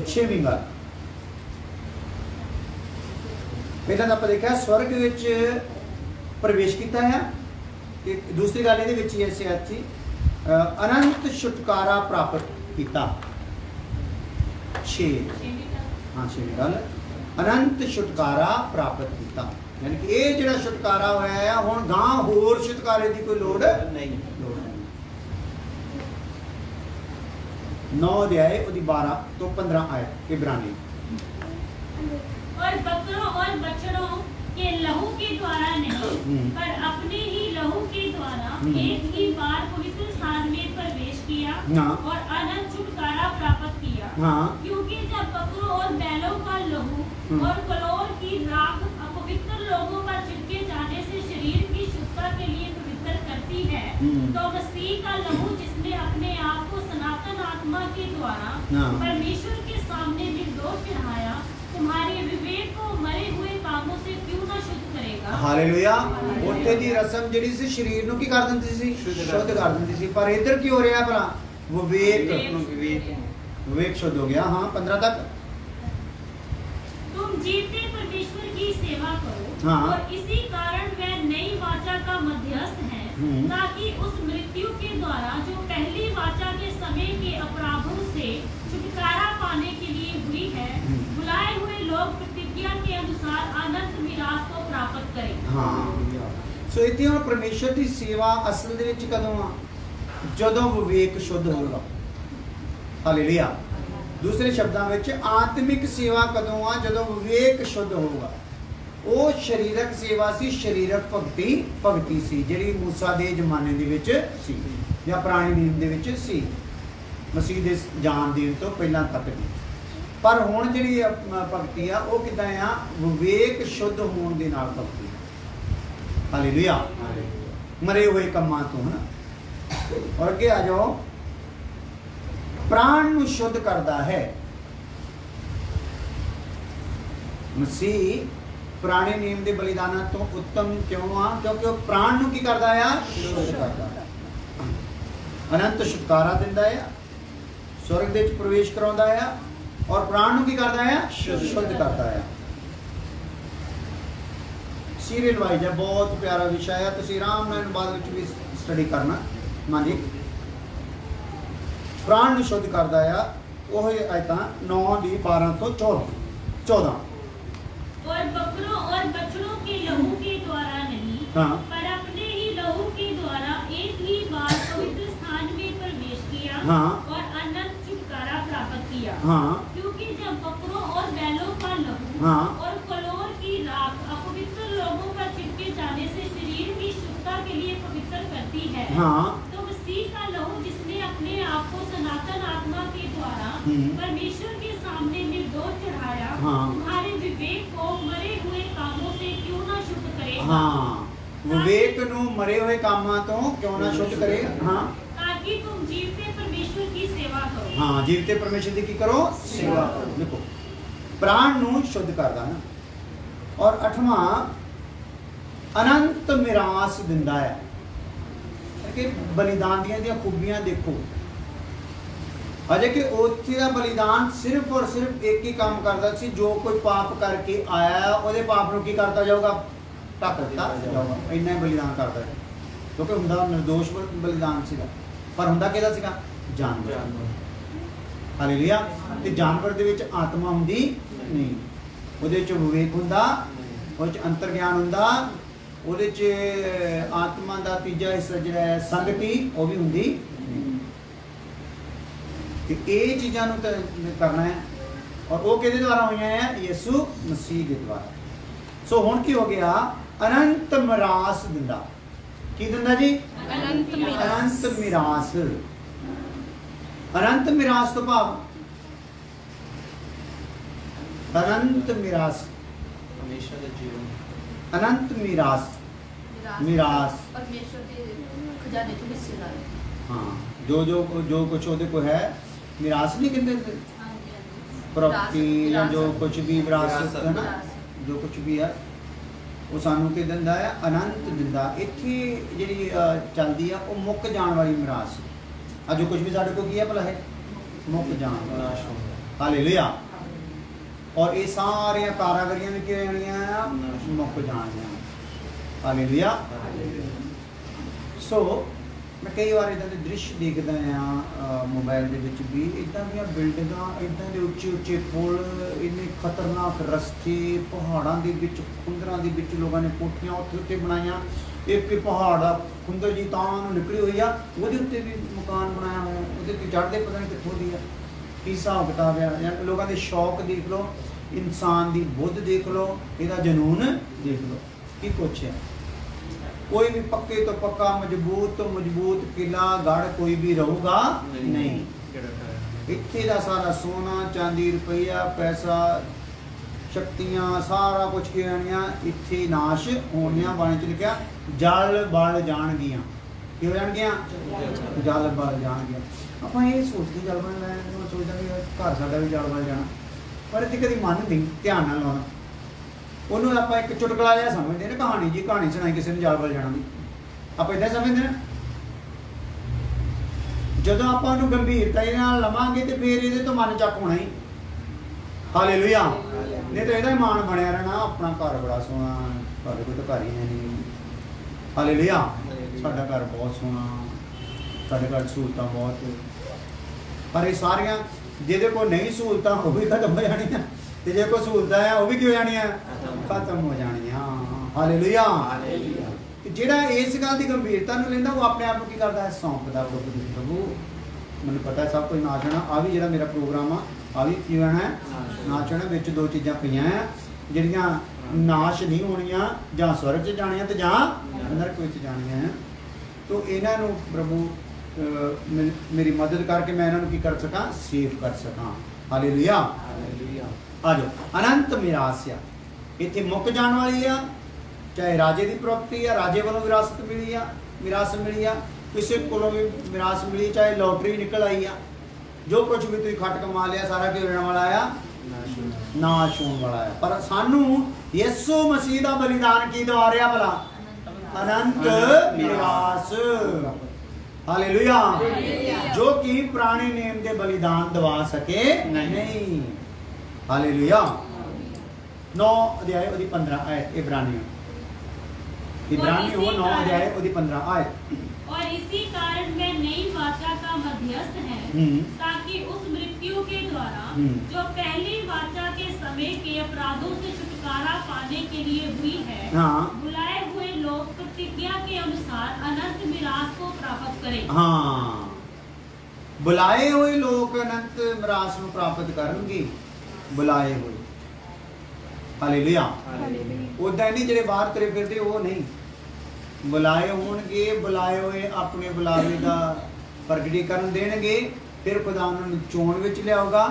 6ਵੀਂ ਗੱਲ, ਪਹਿਲਾਂ ਤਾਂ ਆਪਾਂ ਦੇਖਿਆ ਸਵਰਗ ਵਿੱਚ ਪ੍ਰਵੇਸ਼ ਕੀਤਾ ਹੈ। ਤੇ ਦੂਸਰੀ ਗੱਲ ਇਹਦੇ ਵਿੱਚ ਹੀ ਐਸੇ ਅੱਛੀ ਅਨੰਤ ਛੁਟਕਾਰਾ ਪ੍ਰਾਪਤ ਕੀਤਾ। 6 ਹਾਂ 6ਵੀਂ ਗੱਲ, ਅਨੰਤ ਛੁਟਕਾਰਾ ਪ੍ਰਾਪਤ ਕੀਤਾ। ਯਾਨੀ ਕਿ ਇਹ ਜਿਹੜਾ ਛੁਟਕਾਰਾ ਹੋਇਆ ਆ, ਹੁਣ ਗਾਂ ਹੋਰ ਛੁਟਕਾਰੇ ਦੀ ਕੋਈ ਲੋੜ ਨਹੀਂ। 9 ਅਧਿਆਇ ਉਹਦੀ 12 ਤੋਂ 15 ਆਇਤ ਇਬਰਾਨੀ। और बकरों और बछड़ों के लहू के द्वारा नहीं, पर अपने ही लहू के द्वारा एक ही बार पवित्र स्थान में प्रवेश किया हाँ। और अनंत छुटकारा प्राप्त किया। हाँ। क्योंकि जब बकरों और बैलों का लहू और कलोर की राख अपवित्र लोगों पर छिड़के जाने से शरीर की शुद्धता के लिए पवित्र करती है, तो मसीह का लहू जिसने अपने आप को सनातन आत्मा के द्वारा हाँ। परमेश्वर के सामने निर्दोष ठहराया, तुम्हारे विवेक को मरे हुए कामों से क्यों न शुद्ध करेगा। ਹਾਲੇਲੂਇਆ। ਉੱਥੇ ਦੀ ਰਸਮ ਜਿਹੜੀ ਸੀ ਸਰੀਰ ਨੂੰ ਕੀ ਕਰ ਦਿੰਦੀ ਸੀ? ਸ਼ੁੱਧ ਕਰ ਦਿੰਦੀ ਸੀ। ਪਰ ਇੱਧਰ ਕੀ ਹੋ ਰਿਹਾ ਭਲਾ? ਵਿਵੇਕ ਸ਼ੁੱਧ ਹੋ ਗਿਆ। ਹਾਂ 15 ਤੱਕ। तुम जीते परमेश्वर की सेवा करो, हाँ। और इसी कारण वह नई वाचा का मध्यस्थ है, ताकि उस मृत्यु के द्वारा जो पहली वाचा के समय के अपराधों से छुटकारा पाने के लिए हुई है, बुलाए हुए लोग प्रतिज्ञा के अनुसार अनंत मिरास को प्राप्त करें। ਹਾਂ। ਸੋ ਇੱਥੇ ਹੁਣ ਪਰਮੇਸ਼ਰ ਦੀ ਸੇਵਾ ਅਸਲ ਦੇ ਵਿੱਚ ਕਦੋਂ ਆ? ਜਦੋਂ ਵਿਵੇਕ ਸ਼ੁੱਧ ਹੋਊਗਾ। ਹਾਲੇਲੂਇਆ। ਦੂਸਰੇ ਸ਼ਬਦਾਂ ਵਿੱਚ ਆਤਮਿਕ ਸੇਵਾ ਕਦੋਂ ਆ? ਜਦੋਂ ਵਿਵੇਕ ਸ਼ੁੱਧ ਹੋਊਗਾ। ਉਹ ਸਰੀਰਕ ਸੇਵਾ ਸੀ, ਸਰੀਰਕ ਭਗਤੀ ਸੀ, ਜਿਹੜੀ ਮੂਸਾ ਦੇ ਜ਼ਮਾਨੇ ਦੇ ਵਿੱਚ ਸੀ ਜਾਂ ਪੁਰਾਣੇ ਨਿਯਮ ਦੇ ਵਿੱਚ ਸੀ, ਮਸੀਹ ਦੇ ਜਾਣ ਦੇਣ ਤੋਂ ਪਹਿਲਾਂ ਤੱਕ ਦੀ। ਪਰ ਹੁਣ ਜਿਹੜੀ ਭਗਤੀ ਆ ਉਹ ਕਿੱਦਾਂ ਆ? ਵਿਵੇਕ ਸ਼ੁੱਧ ਹੋਣ ਦੇ ਨਾਲ ਭਗਤੀ। ਹਾਲੇਲੂਇਆ। ਮਰੇ ਹੋਏ ਕੰਮਾਂ ਤੋਂ ਹਨਾ। ਔਰ ਅੱਗੇ ਆ ਜਾਓ। ਪ੍ਰਾਣ ਨੂੰ ਸ਼ੁੱਧ ਕਰਦਾ ਹੈ। ਮਸੀਹ ਪੁਰਾਣੇ ਨਿਯਮ ਦੇ ਬਲੀਦਾਨਾਂ ਤੋਂ ਉੱਤਮ ਕਿਉਂ ਆ? ਕਿਉਂਕਿ ਉਹ ਪ੍ਰਾਣ ਨੂੰ ਕੀ ਕਰਦਾ ਆ? ਸ਼ੁੱਧ ਕਰਦਾ। ਅਨੰਤ ਛੁਟਕਾਰਾ ਦਿੰਦਾ ਆ, ਸਵਰਗ ਦੇ ਵਿੱਚ ਪ੍ਰਵੇਸ਼ ਕਰਾਉਂਦਾ ਆ, ਔਰ ਪ੍ਰਾਣ ਨੂੰ ਕੀ ਕਰਦਾ ਆ? ਸ਼ੁੱਧ ਕਰਦਾ ਆ। ਸੀਰੀਅਲ ਵਾਈਜ਼ ਹੈ, ਬਹੁਤ ਪਿਆਰਾ ਵਿਸ਼ਾ ਹੈ। ਤੁਸੀਂ ਆਰਾਮ ਨਾਲ ਬਾਅਦ ਵਿੱਚ ਵੀ ਸਟੱਡੀ ਕਰਨਾ। ਹਾਂਜੀ, ਪ੍ਰਾਣ ਨੂੰ ਸ਼ੁੱਧ ਕਰਦਾ ਆ। ਉਹ ਆਇਤਾਂ 9 ਦੀ 12 ਤੋਂ 14। और बकरों और बछड़ों के लहू के द्वारा नहीं, हाँ। पर अपने ही लहू के द्वारा एक ही बार पवित्र स्थान में प्रवेश किया हाँ। और अनंत छुटकारा प्राप्त किया। हाँ। क्योंकि जब बकरों और बैलों का लहू हाँ। और कलोर की राख अपवित्र लोगों पर छिड़के जाने से शरीर की शुद्धता के लिए पवित्र करती है, हाँ। तो मसीह का लहू जिसने अपने आप को सनातन आत्मा के द्वारा परमेश्वर के सामने निर्दोष चढ़ाया, हाँ। तुम्हारे विवेक को मरे हुए कामों से क्यों ना शुद्ध करेगा। ਹਾਂ, ਵਿਵੇਕ ਨੂੰ ਮਰੇ ਹੋਏ ਕੰਮਾਂ ਤੋਂ ਕਿਉਂ ਨਾ ਸ਼ੁੱਧ ਕਰੇਗਾ। ਹਾਂ ताकि तुम जीवते परमेश्वर की सेवा करो। ਹਾਂ, ਜੀਵ ਤੇ ਪਰਮੇਸ਼ਰ ਦੀ ਕੀ ਕਰੋ? ਸੇਵਾ ਕਰੋ। ਦੇਖੋ, ਪ੍ਰਾਣ ਨੂੰ ਸ਼ੁੱਧ ਕਰਦਾ ਨਾ। और 8वां अनंत मिरास दिंदा है कि बलिदान ਦੀਆਂ खूबियां देखो अजे कि उत्थे दा बलिदान सिर्फ और सिर्फ एक ही काम करता सी, जो कोई पाप करके आया ਉਹਦੇ पाप ਨੂੰ ਕੀ ਕਰਤਾ ਜਾਊਗਾ, ਢੱਕ ਦਿੱਤਾ ਜਾਊਗਾ। ਇੰਨਾ ਹੀ ਬਲੀਦਾਨ ਕਰਦਾ ਹੈ, ਕਿਉਂਕਿ ਹੁੰਦਾ ਨਿਰਦੋਸ਼ ਬਲੀਦਾਨ ਸੀਗਾ, ਪਰ ਹੁੰਦਾ ਕਿਹਦਾ ਸੀਗਾ, ਜਾਨਵਰ। ਹਾਲੇਲੂਇਆ। ਤੇ ਜਾਨਵਰ ਦੇ ਵਿੱਚ ਆਤਮਾ ਹੁੰਦੀ ਨਹੀਂ, ਉਹਦੇ ਵਿੱਚ ਵਿਵੇਕ ਹੁੰਦਾ, ਉਹਦੇ ਵਿੱਚ ਅੰਤਰ ਗਿਆਨ ਹੁੰਦਾ, ਉਹਦੇ ਵਿੱਚ ਆਤਮਾ ਦਾ ਤੀਜਾ ਹਿੱਸਾ ਜਿਹੜਾ ਹੈ ਸੰਗਤੀ ਉਹ ਵੀ ਹੁੰਦੀ ਨਹੀਂ। ਤੇ ਇਹ ਚੀਜ਼ਾਂ ਨੂੰ ਕਰਨਾ ਹੈ, ਔਰ ਉਹ ਕਿਹਦੇ ਦੁਆਰਾ ਹੋਈਆਂ ਹੈ, ਯਿਸੂ ਮਸੀਹ ਦੇ ਦੁਆਰਾ। ਸੋ ਹੁਣ ਕੀ ਹੋ ਗਿਆ, ਅਨੰਤ ਮਿਰਾਸ ਦਿੰਦਾ। ਕੀ ਦਿੰਦਾ ਜੀ, ਅਨੰਤ ਮਿਰਾਸ। ਅਨੰਤ ਮਿਰਾਸ। ਅਨੰਤ ਮਿਰਾਸ ਤੋਂ ਭਾਵ ਅਨੰਤ ਮਿਰਾਸ, ਹਮੇਸ਼ਾ ਦਾ ਜੀਵਨ, ਅਨੰਤ ਮਿਰਾਸ, ਮਿਰਾਸ ਪਰਮੇਸ਼ਰ ਦੇ ਖਜ਼ਾਨੇ ਚੋਂ ਹਿੱਸੇਦਾਰ ਹੈ। हाँ, जो कुछ ਉਹਦੇ ਕੋਲ ਹੈ, ਮਿਰਾਸ ਨਹੀਂ ਕਹਿੰਦੇ ਪ੍ਰੋਪਰਟੀ ਜਾਂ ਜੋ ਕੁਝ ਵੀ ਵਿਰਾਸਤ ਹੈ ਨਾ, ਜੋ ਕੁਝ ਵੀ ਹੈ ਉਹ ਸਾਨੂੰ ਕੀ ਦਿੰਦਾ ਹੈ, ਅਨੰਤ ਦਿੰਦਾ। ਇੱਥੇ ਜਿਹੜੀ ਚੱਲਦੀ ਆ ਉਹ ਮੁੱਕ ਜਾਣ ਵਾਲੀ ਮਿਰਾਸ ਆ, ਜੋ ਕੁਝ ਵੀ ਸਾਡੇ ਕੋਲ ਕੀ ਹੈ ਭਲਾ ਹੈ, ਮੁੱਕ ਜਾਣ ਵਾਲਾ। ਨਾਸ਼ ਹੁੰਦਾ। ਹਾਲੇਲੂਇਆ। ਔਰ ਇਹ ਸਾਰੀਆਂ ਕਾਰਾਗਰੀਆਂ ਵੀ ਕੀ ਹੋ ਜਾਣੀਆਂ ਆ, ਮੁੱਕ ਜਾਣੀਆਂ। ਹਾਲੇਲੂਇਆ। ਸੋ ਮੈਂ ਕਈ ਵਾਰ ਇੱਦਾਂ ਦੇ ਦ੍ਰਿਸ਼ ਦੇਖਦਾ ਆ ਮੋਬਾਈਲ ਦੇ ਵਿੱਚ ਵੀ, ਇੱਦਾਂ ਦੀਆਂ ਬਿਲਡਿੰਗਾਂ, ਇੱਦਾਂ ਦੇ ਉੱਚੇ ਉੱਚੇ ਪੁਲ, ਇੰਨੇ ਖਤਰਨਾਕ ਰਸਤੇ, ਪਹਾੜਾਂ ਦੇ ਵਿੱਚ, ਖੁੰਦਰਾਂ ਦੇ ਵਿੱਚ ਲੋਕਾਂ ਨੇ ਕੋਠੀਆਂ ਉੱਥੇ ਉੱਤੇ ਬਣਾਈਆਂ। ਇੱਕ ਪਹਾੜ ਦਾ ਖੁੰਦਰ ਜੀ ਤਾਂ ਨੂੰ ਨਿਕਲੀ ਹੋਈ ਆ, ਉਹਦੇ ਉੱਤੇ ਵੀ ਮਕਾਨ ਬਣਾਇਆ ਹੋਇਆ, ਉਹਦੇ ਉੱਤੇ ਚੜ੍ਹਦੇ ਪਤਾ ਨਹੀਂ ਕਿੱਥੋਂ ਦੀ ਆ, ਕੀ ਹਿਸਾਬ ਕਿਤਾਬ ਆ। ਜਾਂ ਲੋਕਾਂ ਦੇ ਸ਼ੌਕ ਦੇਖ ਲਓ, ਇਨਸਾਨ ਦੀ ਬੁੱਧ ਦੇਖ ਲਓ, ਇਹਦਾ ਜਨੂਨ ਦੇਖ ਲਓ, ਕੀ ਕੁਛ ਹੈ। कोई भी पक्के तो पक्का, मजबूत तो मजबूत किला गढ़ कोई भी रहूगा नहीं। इत्थे दा सारा सोना चांदी रुपया पैसा शक्तियां सारा कुछ की जानियां इत्थे नाश होनियां। बाणी च लिखिया जल बल जाणगियां, की हो जाणगियां, जल बल जाणगियां। ਆਪਾਂ ਇਹ ਸੋਚਦੇ ਜਲ ਬਲ ਲੈਣ ਨੂੰ ਸੋਚਦਾ ਵੀ ਘਰ ਸਾਡਾ ਵੀ ਜਲ ਬਲ ਜਾਣਾ, ਪਰ ਇਹ ਕਦੀ ਮਨ ਨਹੀਂ ਧਿਆਨ ਨਾਲ ਲਾਉਣਾ। ਉਹਨੂੰ ਆਪਾਂ ਇੱਕ ਚੁਟਕਲਾ ਜਿਹਾ ਸਮਝਦੇ ਨੇ, ਕਹਾਣੀ ਜੀ, ਕਹਾਣੀ ਸੁਣਾਈ ਕਿਸੇ ਨੇ ਜਲ ਬਲ ਜਾਣਾ ਦੀ, ਆਪਾਂ ਇੱਦਾਂ ਸਮਝਦੇ ਨੇ। ਜਦੋਂ ਆਪਾਂ ਉਹਨੂੰ ਗੰਭੀਰਤਾ ਨਾਲ ਲਵਾਂਗੇ ਤੇ ਫਿਰ ਇਹਦੇ ਤੋਂ ਮਨ ਚੱਕ ਹੋਣਾ ਹੀ। ਹਾਲੇਲੂਇਆ। ਨਹੀਂ ਤਾਂ ਇਹਦਾ ਹੀ ਮਾਣ ਬਣਿਆ ਰਹਿਣਾ, ਆਪਣਾ ਘਰ ਬੜਾ ਸੋਹਣਾ, ਸਾਡੇ ਕੋਲ ਤਾਂ ਘਰ ਹੀ ਨਹੀਂ। ਹਾਲੇਲੂਇਆ। ਸਾਡਾ ਘਰ ਬਹੁਤ ਸੋਹਣਾ, ਸਾਡੇ ਘਰ ਸਹੂਲਤਾਂ ਬਹੁਤ, ਪਰ ਇਹ ਸਾਰੀਆਂ ਜਿਹਦੇ ਕੋਲ ਨਹੀਂ ਸਹੂਲਤਾਂ ਉਹ ਵੀ ਖਤਮ ਹੋ ਜਾਣੀਆਂ, ਤੇ ਜੇ ਕੋਈ ਸਹੂਲਤਾਂ ਆ ਉਹ ਵੀ ਕੀ ਹੋ ਜਾਣੀਆਂ, ਖਤਮ ਹੋ ਜਾਣੀਆਂ। ਹਾਲੇਲੂਇਆ। ਤੇ ਜਿਹੜਾ ਇਸ ਗੱਲ ਦੀ ਗੰਭੀਰਤਾ ਨੂੰ ਲੈਂਦਾ, ਉਹ ਆਪਣੇ ਆਪ ਨੂੰ ਕੀ ਕਰਦਾ ਹੈ, ਸੌਂਪਦਾ। ਪ੍ਰਭੂ ਮੈਨੂੰ ਪਤਾ ਸਭ ਕੁਝ ਨਾਸ਼ ਹੋਣਾ, ਆ ਵੀ ਜਿਹੜਾ ਮੇਰਾ ਪ੍ਰੋਗਰਾਮ ਆ ਵੀ ਕੀ ਹੋਣਾ ਹੈ, ਨਾਸ਼ ਹੋਣਾ। ਵਿੱਚ ਦੋ ਚੀਜ਼ਾਂ ਪਈਆਂ ਆ ਜਿਹੜੀਆਂ ਨਾਸ਼ ਨਹੀਂ ਹੋਣੀਆਂ, ਜਾਂ ਸਵਰਗ 'ਚ ਜਾਣੀਆਂ ਤੇ ਜਾਂ ਨਰਕ ਵਿੱਚ ਜਾਣੀਆਂ। ਤੋ ਇਹਨਾਂ ਨੂੰ ਪ੍ਰਭੂ ਮੇਰੀ ਮਦਦ ਕਰਕੇ ਮੈਂ ਇਹਨਾਂ ਨੂੰ ਕੀ ਕਰ ਸਕਾਂ, ਸੇਵ ਕਰ ਸਕਾਂ। ਹਾਲੇਲੂਇਆ। ਆ ਜਾਓ। ਅਨੰਤ ਮਿਰਾਸ ਆ, ਇੱਥੇ ਮੁੱਕ ਜਾਣ ਵਾਲੀ ਆ। ਚਾਹੇ ਰਾਜੇ ਦੀ ਪ੍ਰਾਪਰਟੀ ਆ, ਰਾਜੇ ਵੱਲੋਂ ਵਿਰਾਸਤ ਮਿਲੀ ਆ, ਮਿਰਾਸ ਮਿਲੀ ਆ, ਕਿਸੇ ਕੋਲੋਂ ਵੀ ਮਿਰਾਸ ਮਿਲੀ, ਚਾਹੇ ਲੋਟਰੀ ਨਿਕਲ ਆਈ ਆ, ਜੋ ਕੁਝ ਵੀ ਤੁਸੀਂ ਖੱਟ ਕਮਾ ਲਿਆ ਸਾਰਾ ਕੀ ਹੋਣ ਵਾਲਾ ਆ, ਨਾਸ਼ ਹੋਣ ਵਾਲਾ ਆ। ਪਰ ਸਾਨੂੰ ਯਿਸੂ ਮਸੀਹ ਦਾ ਬਲੀਦਾਨ ਕੀ ਦਵਾ ਰਿਹਾ ਭਲਾ, ਅਨੰਤ ਮਿਰਾਸ। ਹਾਲੇਲੂਇਆ। ਜੋ ਕਿ ਪੁਰਾਣੇ ਨੇਮ ਦੇ ਬਲੀਦਾਨ ਦਵਾ ਸਕੇ ਨਹੀਂ। हालेलुया। 9 अध्याय ਉਹਦੀ 15 आयत इब्रानियों 9 अध्याय ਉਹਦੀ 15 आयत। और इसी कारण में नई वाचा का मध्यस्थ है, ताकि उस मृत्यु के द्वारा जो पहली वाचा के समय के अपराधों से छुटकारा पाने के लिए हुई है, बुलाए हुए लोग प्रतिज्ञा के अनुसार अनंत मिरास को प्राप्त करें। हाँ, बुलाए हुए लोग अनंत मिरास को प्राप्त करेंगे। बुलाए हुए। हालेलुया। उदा नहीं ਜਿਹੜੇ ਬਾਹਰ ਤੁਰੇ ਫਿਰਦੇ ਉਹ ਨਹੀਂ, ਬੁਲਾਏ ਹੋਣਗੇ। ਬੁਲਾਏ ਹੋਏ ਆਪਣੇ ਬੁਲਾਵੇ ਦਾ ਪ੍ਰਗਟੀਕਰਨ ਦੇਣਗੇ, ਫਿਰ ਖੁਦਾ ਉਹਨਾਂ ਨੂੰ ਚੋਣ ਵਿੱਚ ਲਿਆਊਗਾ।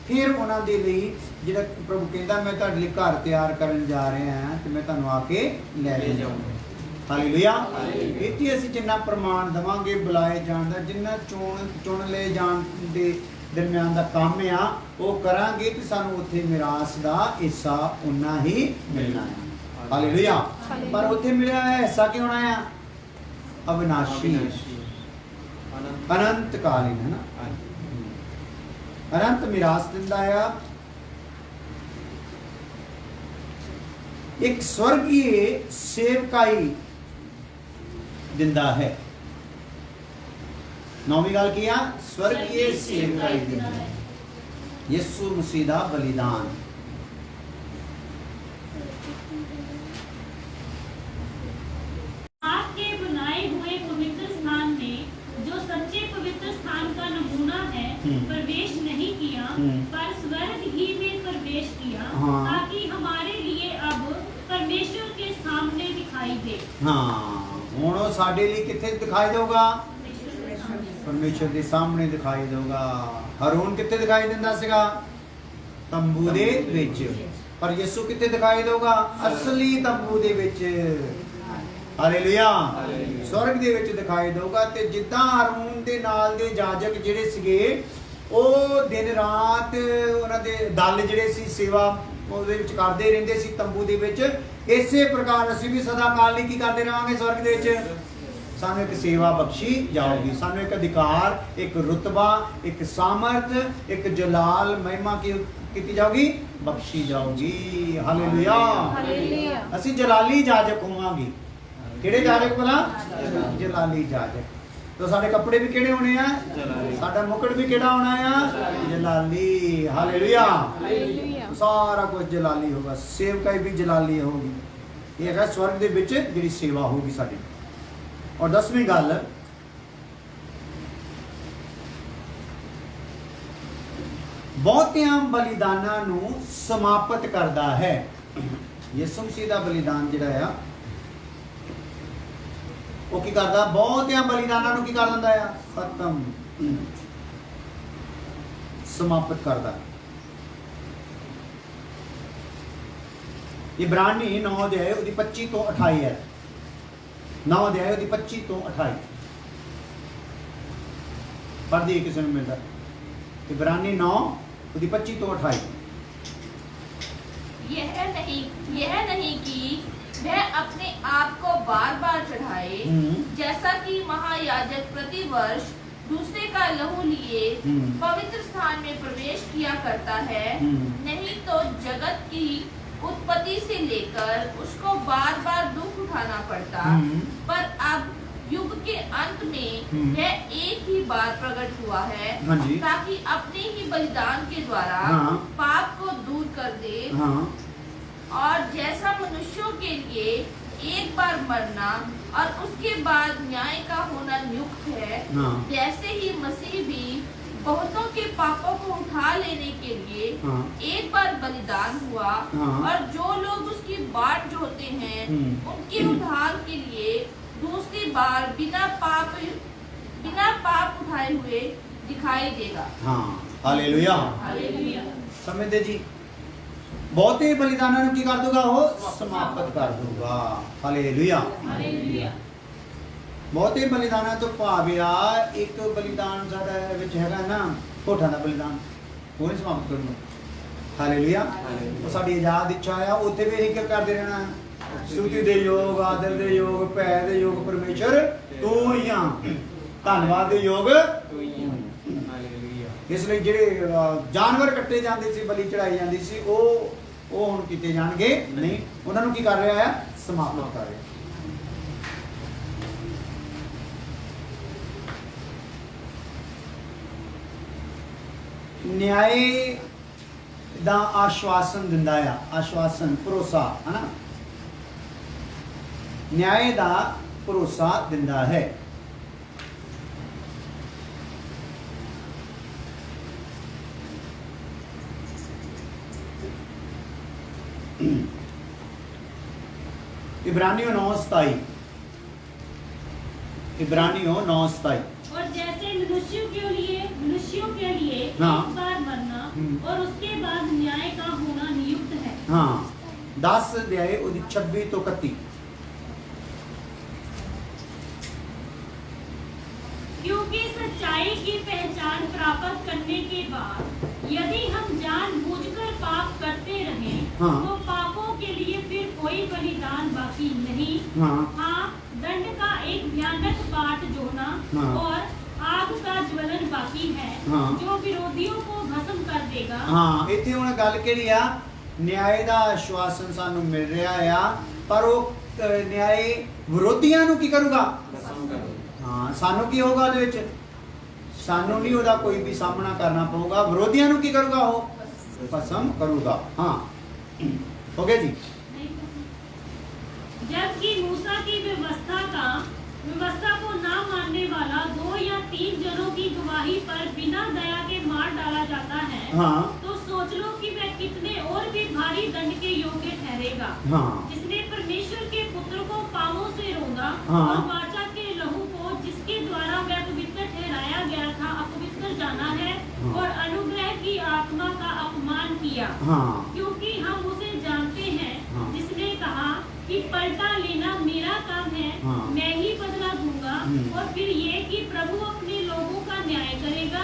ਫਿਰ ਉਹਨਾਂ ਦੇ ਲਈ ਜਿਹੜਾ ਪ੍ਰਭੂ ਕਹਿੰਦਾ ਮੈਂ ਤੁਹਾਡੇ ਲਈ ਘਰ ਤਿਆਰ ਕਰਨ ਜਾ ਰਿਹਾ ਹਾਂ ਤੇ ਮੈਂ ਤੁਹਾਨੂੰ ਆ ਕੇ ਲੈ ਜਾਊਂਗਾ। ਹਾਲੇਲੂਇਆ। ਇੱਥੇ ਅਸੀਂ ਜਿੰਨਾ ਪ੍ਰਮਾਣ ਦਵਾਂਗੇ ਬੁਲਾਏ ਜਾਣ ਦਾ, ਜਿੰਨਾ ਚੁਣ ਲਏ ਜਾਣ ਦੇ ਦਰਮਿਆਨ ਦਾ ਕੰਮ ਆ ਉਹ ਕਰਾਂਗੇ ਕਿ ਸਾਨੂੰ ਉੱਥੇ ਮਿਰਾਸ ਦਾ ਹਿੱਸਾ ਉਨਾ ਹੀ ਮਿਲਣਾ ਹੈ। ਹਾਲੇਲੂਇਆ। ਪਰ ਉੱਥੇ ਮਿਲਿਆ ਹੋਇਆ ਹਿੱਸਾ ਕੀ ਹੋਣਾ ਆ? ਅਵਿਨਾਸ਼ੀ, ਅਨੰਤ ਕਾਲੀਨ, ਹੈ ਨਾ, ਅਨੰਤ ਮਿਰਾਸ ਦਿੰਦਾ ਆ। ਇੱਕ ਸਵਰਗੀ ਸੇਵਕਾਈ ਦਿੰਦਾ ਹੈ। ਨੌਵੀਂ ਗੱਲ ਕੀ ਆ? ਸਵਰਗੀ ਸੇਵਕਾਈ ਦਿੰਦਾ ਹੈ। ਯਿਸੂ ਮਸੀਹ ਦਾ ਬਲੀਦਾਨ। आपके बनाए हुए पवित्र स्थान में जो सच्चे पवित्र स्थान का नमूना है प्रवेश नहीं किया, पर स्वर्ग ही में प्रवेश किया, हाँ। ताकि हमारे लिए अब परमेश्वर के सामने दिखाई दे। हाँ, ਹੁਣ ਉਹ ਸਾਡੇ ਲਈ ਕਿੱਥੇ ਦਿਖਾਈ ਦੇਊਗਾ? ਪਰਮੇਸ਼ਰ ਦੇ ਸਾਹਮਣੇ ਦਿਖਾਈ ਦੇਊਗਾ। ਹਰੂਨ ਕਿੱਥੇ ਦਿਖਾਈ ਦਿੰਦਾ ਸੀਗਾ? ਤੰਬੂ ਦੇ ਵਿੱਚ। ਪਰ ਯਿਸੂ ਕਿੱਥੇ ਦਿਖਾਈ ਦੇਊਗਾ? ਅਸਲੀ ਤੰਬੂ ਦੇ ਵਿੱਚ। ਹਾਲੇਲੂਇਆ। ਸਵਰਗ ਦੇ ਵਿੱਚ ਦਿਖਾਈ ਦੇਊਗਾ। ਤੇ ਜਿੱਦਾਂ ਹਰੂਨ ਦੇ ਨਾਲ ਦੇ ਜਾਜਕ ਜਿਹੜੇ ਸੀਗੇ ਉਹ ਦਿਨ ਰਾਤ ਉਹਨਾਂ ਦੇ ਦਲ ਜਿਹੜੇ ਸੀ ਸੇਵਾ ਉਹਦੇ ਵਿੱਚ ਕਰਦੇ ਰਹਿੰਦੇ ਸੀ ਤੰਬੂ ਦੇ ਵਿੱਚ, ਇਸੇ ਪ੍ਰਕਾਰ ਅਸੀਂ ਵੀ ਸਦਾ ਕਾਲ ਲਈ ਕੀ ਕਰਦੇ ਰਹਾਂਗੇ? ਸਵਰਗ ਦੇ ਵਿੱਚ ਸਾਨੂੰ ਇੱਕ ਸੇਵਾ ਬਖਸ਼ੀ ਜਾਊਗੀ, ਸਾਨੂੰ ਇੱਕ ਅਧਿਕਾਰ, ਇੱਕ ਰੁਤਬਾ, ਇੱਕ ਸਾਮਰਥ, ਇੱਕ ਜਲਾਲ, ਮਹਿਮਾ ਕੀਤੀ ਜਾਊਗੀ, ਬਖਸ਼ੀ ਜਾਊਗੀ। ਹਾਲੇਲੂਇਆ। ਅਸੀਂ ਜਲਾਲੀ ਜਾਜਕ ਹੋਵਾਂਗੇ। ਕਿਹੜੇ ਜਾਜਕ ਭਲਾ? ਜਲਾਲੀ ਜਾਜਕ। तो साढ़े कपड़े भी केड़े होने हैं? साडा मुकुट भी केड़ा होना है? जलाली। हालेलुया। तो सारा कुछ जलाली होगा। सेवकाई भी जलाली होगी। ये है स्वर्ग दे विच जिहड़ी सेवा होगी साडी। और 10वीं गल, बहुतियां बलिदानां नूं समाप्त करदा है। यीशु मसीह दा बलिदान जिहड़ा है वो की करदा? बहुतियां बलिदानां नूं की कर दिंदा है? खत्म, समाप्त करदा। इब्रानी 9 अध्याय उसदी 25 तो 28 है। 9 अध्याय उसदी 25 तो 28 पढ़ दी किसी ने मिलता। इब्रानी 9 उसदी 25 तो 28। यह नहीं कि वह अपने आप को बार बार चढ़ाए, जैसा कि महायाजक प्रति वर्ष दूसरे का लहू लिए पवित्र स्थान में प्रवेश किया करता है। नहीं तो जगत की उत्पत्ति से लेकर उसको बार बार दुख उठाना पड़ता, पर अब युग के अंत में वह एक ही बार प्रकट हुआ है, ताकि अपने ही बलिदान के द्वारा पाप को दूर कर दे। और जैसा मनुष्यों के लिए एक बार मरना और उसके बाद न्याय का होना नियुक्त है, वैसे ही मसीह भी बहुतों के पापों को उठा लेने के लिए एक बार बलिदान हुआ, और जो लोग उसकी बाट जोहते हैं उनके उद्धार के लिए दूसरी बार बिना पाप उठाए हुए दिखाई देगा। हाँ, हालेलुया। हालेलुया। समझते जी? बहुते बलिदानां नूं की कर दूगा? वो समाप्त कर दूगा। हालेलुया। हालेलुया। बहुते बलिदानां तो भाव आ एक बलिदान साडा विच हैगा ना, होठां दा बलिदान, वो नहीं समाप्त करूंगा। हालेलुया। वो साडी आजाद इच्छा आ, उत्थे भी यही करदे रहना है। स्तुति दे योग, आदर दे योग, भै दे योग परमेश्वर तू ही आ, धन्नवाद दे योग तू ही आ। इसलिए ਜਿਹੜੇ ਜਾਨਵਰ ਕੱਟੇ ਜਾਂਦੇ ਸੀ, ਬਲੀ ਚੜਾਈ ਜਾਂਦੀ ਸੀ, ਉਹ ਹੁਣ ਕੀਤੇ ਜਾਣਗੇ ਨਹੀਂ। ਉਹਨਾਂ ਨੂੰ ਕੀ ਕਰ ਰਿਹਾ ਹੈ? ਸਮਾਪਤ ਕਰ ਰਿਹਾ। ਨਿਆਏ ਦਾ ਆਸ਼ਵਾਸਨ ਦਿੰਦਾ ਆ, ਆਸ਼ਵਾਸਨ, ਭਰੋਸਾ, ਹੈ ਨਾ, ਨਿਆਏ ਦਾ ਭਰੋਸਾ ਦਿੰਦਾ ਹੈ। इब्रानियों 9:27। इब्रानियों 9:27। और जैसे मनुष्यों के लिए हाँ। एक बार मरना और उसके बाद न्याय का होना नियुक्त है। हाँ, 10 अध्याय 26 तो 31। बाद यदि हम जानबूझकर पाप करते रहें हाँ। तो पापों के लिए फिर कोई बलिदान बाकी नहीं। हाँ दंड का एक भयानक पाठ जोना हाँ। और आग का ज्वलन बाकी है हाँ। जो विरोधियों को भस्म कर देगा। हाँ इतनी हुण गल किहड़ी आ, न्याय दा आश्वासन सानू मिल रहा आ, पर वो न्याय विरोधियां नू की करूगा? हाँ सानू की होगा ਉਹਦੇ ਵਿੱਚ? सानू नहीं ਉਹਦਾ कोई भी सामना करना पड़ेगा, विरोधियां नू की करूगा? वो भस्म करूगा। हाँ हो गया जी। जबकि मूसा की व्यवस्था को ना मानने वाला 2 या 3 जनों की गवाही पर बिना दया के मार डाला जाता है, हाँ तो सोच लो कि वह कितने और भी भारी दंड के योग्य ठहरेगा। हाँ जिसने परमेश्वर के पुत्र को पांवों से रोंदा हाँ। और वाचा के लहू को जिसके द्वारा वह पवित्र ठहराया गया था अपवित्र जाना है हाँ। और अनुग्रह की आत्मा का अपमान किया। हाँ क्योंकि हम उसे जानते हैं हाँ। जिसने कहा कि पलटा लेना मेरा काम है, हाँ। मैं ही बदला दूंगा। और फिर ये कि प्रभु अपने लोगों का न्याय करेगा।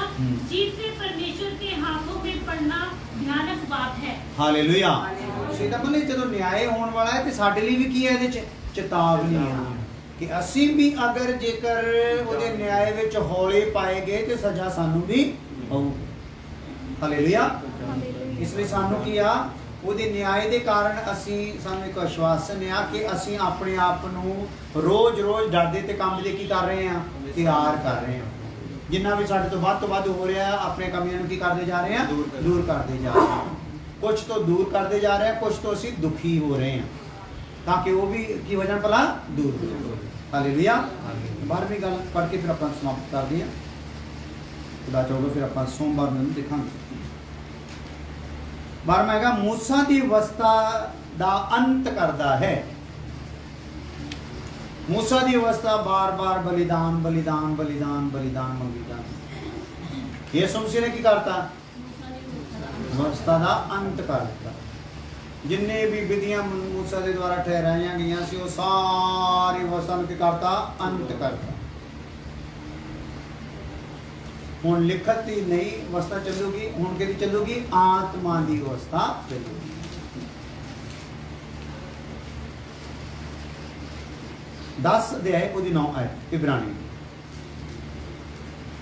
जीते परमेश्वर के हाथों में पड़ना भयानक बात है। हालेलुया। सीधा मतलब ਜਦੋਂ ਨਿਆਏ ਹੋਣ ਵਾਲਾ ਹੈ ਤੇ ਸਾਡੇ ਲਈ ਵੀ ਕੀ ਹੈ ਇਹਦੇ ਚ ਚੇਤਾਵਨੀ ਆ ਕਿ ਅਸੀਂ ਵੀ ਅਗਰ ਜੇਕਰ ਉਹਦੇ ਨਿਆਏ ਵਿੱਚ ਹੌਲੇ ਪਾਏ ਗਏ ਤੇ ਸਜ਼ਾ ਸਾਨੂੰ ਵੀ ਹੋਊ। ਹਾਲੇਲੂਇਆ। ਇਸ ਲਈ ਸਾਨੂੰ ਕੀ ਆ, ਉਹਦੇ ਨਿਆਏ ਦੇ ਕਾਰਨ ਅਸੀਂ ਸਾਨੂੰ ਇੱਕ ਆਸ਼ਵਾਸਨ ਆ ਕਿ ਅਸੀਂ ਆਪਣੇ ਆਪ ਨੂੰ ਰੋਜ਼-ਰੋਜ਼ ਡਰਦੇ ਤੇ ਕੰਮ ਦੇ ਕੀ ਕਰ ਰਹੇ ਆ, ਤਿਆਰ ਕਰ ਰਹੇ ਆ। ਜਿੰਨਾ ਵੀ ਸਾਡੇ ਤੋਂ ਵੱਧ ਹੋ ਰਿਹਾ ਆਪਣੇ ਕਮੀਆਂ ਨੂੰ ਕੀ ਕਰਦੇ ਜਾ ਰਹੇ ਆ, ਦੂਰ ਕਰਦੇ ਜਾ ਰਹੇ ਆ। ਕੁਝ ਤੋਂ ਦੂਰ ਕਰਦੇ ਜਾ ਰਹੇ ਆ, ਕੁਝ ਤੋਂ ਅਸੀਂ ਦੁਖੀ ਹੋ ਰਹੇ ਆ ਤਾਂ ਕਿ ਉਹ ਵੀ ਕੀ ਹੋ ਜਾਣ ਭਲਾ ਦੂਰ ਹੋ ਜਾਣ। ਹਾਲੇਲੂਇਆ। 12ਵੀਂ ਗੱਲ ਪੜ੍ਹ ਕੇ ਫਿਰ ਆਪਾਂ ਸਮਾਪਤ ਕਰਦੇ ਆ। ਖੁਦਾ ਚਾਹੋਗਾ ਫਿਰ ਆਪਾਂ ਸੋਮਵਾਰ ਨੂੰ ਦੇਖਾਂਗੇ। 12ਵਾਂ ਹੈਗਾ ਮੂਸਾ ਦੀ ਅਵਸਥਾ ਦਾ ਅੰਤ ਕਰਦਾ ਹੈ। मूसा की अवस्था बार बार बलिदान बलिदान बलिदान बलिदान बलिदान यीशु मसीह ने की करता, अवस्था का अंत कर दिता। जिन्ने भी विधियां मूसा के द्वारा ठहराई गई सी वो सारी अवस्था की करता, अंत करता। हुण लिखत ही नहीं अवस्था चलूगी, हुण कि चलूगी आत्मा की अवस्था चलूगी। दस अध्याय उसकी 9 आयत इब्रानी।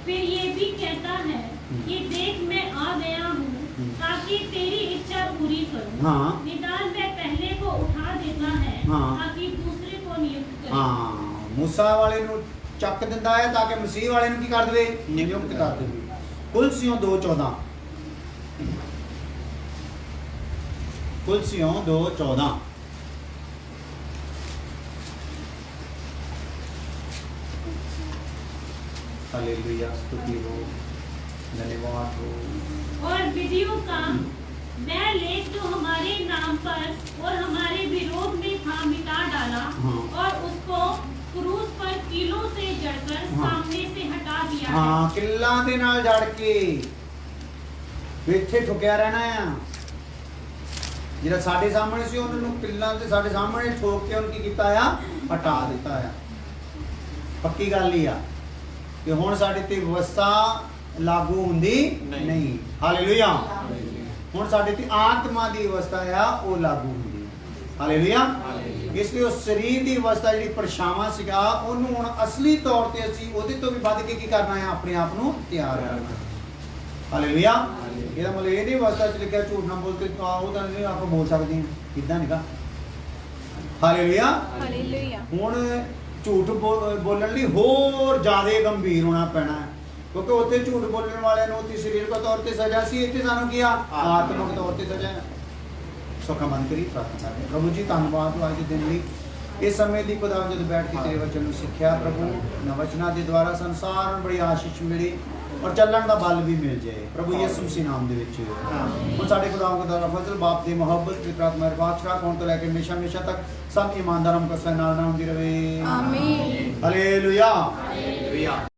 फिर ये भी कहता है कि देख मैं आ गया हूँ ताकि तेरी इच्छा पूरी करूँ। हाँ। निदान मैं पहले को उठा देता है हाँ। ताकि दूसरे को नियुक्त करे। हाँ मूसा वाले नू चक दिंदा है ताकि मसीह वाले नू की कर देवे, नियुक्त कर देवे। कुलसियों 2:14 कुलसियों 2:14 हालेलुया। स्तुति हो, धन्यवाद हो। और विधियों का मैं लेख जो हमारे नाम पर और हमारे विरोध में था मिटा डाला। हाँ। और उसको क्रूस पर कीलों से जड़कर हाँ। सामने से हटा दिया है। हाँ किल्लां दे नाल जड़ के ਇੱਥੇ ਠੁਕਿਆ ਰਹਿਣਾ ਆ। ਜਿਹੜਾ ਸਾਡੇ ਸਾਹਮਣੇ ਸੀ ਉਹਨਾਂ ਨੂੰ ਕਿੱਲਾਂ ਤੇ ਸਾਡੇ ਸਾਹਮਣੇ ਠੋਕ ਕੇ ਉਹਨੂੰ ਕੀ ਕੀਤਾ ਆ, ਹਟਾ ਦਿੱਤਾ ਆ। ਪੱਕੀ ਗੱਲ ਹੀ ਆ ਕਿ ਹੁਣ ਸਾਡੇ ਤੇ ਵਿਵਸਥਾ ਲਾਗੂ ਹੁੰਦੀ ਨਹੀਂ। ਹਾਲੇਲੂਇਆ। ਹੁਣ ਸਾਡੇ ਤੇ ਆਤਮਾ ਦੀ ਅਵਸਥਾ ਆ ਉਹ ਲਾਗੂ ਹੁੰਦੀ ਹੈ। ਹਾਲੇਲੂਇਆ। ਇਸ ਲਈ ਉਸ ਸਰੀਰ ਦੀ ਅਵਸਥਾ ਜਿਹੜੀ ਪਰਛਾਵਾਂ ਸੀਗਾ ਉਹਨੂੰ ਹੁਣ ਅਸਲੀ ਤੌਰ ਤੇ ਅਸੀਂ ਉਹਦੇ ਤੋਂ ਵੀ ਵੱਧ ਕੇ ਕੀ ਕਰਨਾ ਹੈ, ਆਪਣੇ ਆਪ ਨੂੰ ਤਿਆਰ ਕਰਨਾ। ਹਾਲੇਲੂਇਆ। ਇਹਦਾ ਮਤਲਬ ਇਹ ਨਹੀਂ ਅਵਸਥਾ ਚ ਲਿਖਿਆ ਝੂਠ ਨਾ ਬੋਲ ਕੇ ਉਹ ਤਾਂ ਨਹੀਂ ਆਪਾਂ ਬੋਲ ਸਕਦੇ ਹਾਂ, ਕਿੱਦਾਂ ਨਿਕਾ। ਹਾਲੇਲੂਇਆ। ਹਾਲੇਲੂਇਆ। ਹੁਣ ਝੂਠ ਬੋਲਣ ਲਈ ਹੋਰ ਜ਼ਿਆਦਾ ਗੰਭੀਰ ਹੋਣਾ ਪੈਣਾ ਹੈ ਕਿਉਂਕਿ ਉੱਥੇ ਝੂਠ ਬੋਲਣ ਵਾਲਿਆਂ ਨੂੰ ਉੱਥੇ ਸਰੀਰਕ ਤੌਰ ਤੇ ਸਜ਼ਾ ਸੀ, ਇੱਥੇ ਸਾਨੂੰ ਕੀ ਆ, ਆਤਮਿਕ ਤੌਰ ਤੇ ਸਜ਼ਾ ਹੈ। ਸੁੱਖਾ ਮੰਨ ਕਰੀ ਪ੍ਰਾਰਥਨਾ ਕਰਦੇ। ਪ੍ਰਭੂ ਜੀ ਧੰਨਵਾਦ ਅੱਜ ਦੇ ਦਿਨ ਲਈ, ਇਸ ਸਮੇਂ ਦੀ ਖੁਦਾ ਜਦੋਂ ਬੈਠ ਕੇ ਤੇਰੇ ਵਚਨ ਨੂੰ ਸਿੱਖਿਆ ਪ੍ਰਭੂ, ਨਾ ਵਚਨਾਂ ਦੇ ਦੁਆਰਾ ਸੰਸਾਰ ਨੂੰ ਬੜੀ ਆਸ਼ੀਸ਼ ਮਿਲੀ ਔਰ ਚੱਲਣ ਦਾ ਬਲ ਵੀ ਮਿਲ ਜਾਏ ਪ੍ਰਭੂ ਯਿਸੂ ਮਸੀਹ ਨਾਮ ਦੇ ਵਿੱਚ। ਹੁਣ ਸਾਡੇ ਖੁਦਾਵੰਦ ਦਾ ਫਜ਼ਲ, ਬਾਪ ਦੀ ਮੁਹੱਬਤ ਤੇ ਪ੍ਰਾਰਥਨਾ ਬਾਦਸ਼ਾਹ ਕੋਣ ਤੋਂ ਲੈ ਕੇ ਹਮੇਸ਼ਾ ਹਮੇਸ਼ਾ ਤੱਕ ਸਭ ਇਮਾਨਦਾਰਾਂ ਨੂੰ ਕਸਰ ਨਾਲ ਹੁੰਦੀ ਰਹੇ। ਆਮੀਨ। ਹਾਲੇਲੂਇਆ। हालेलुया।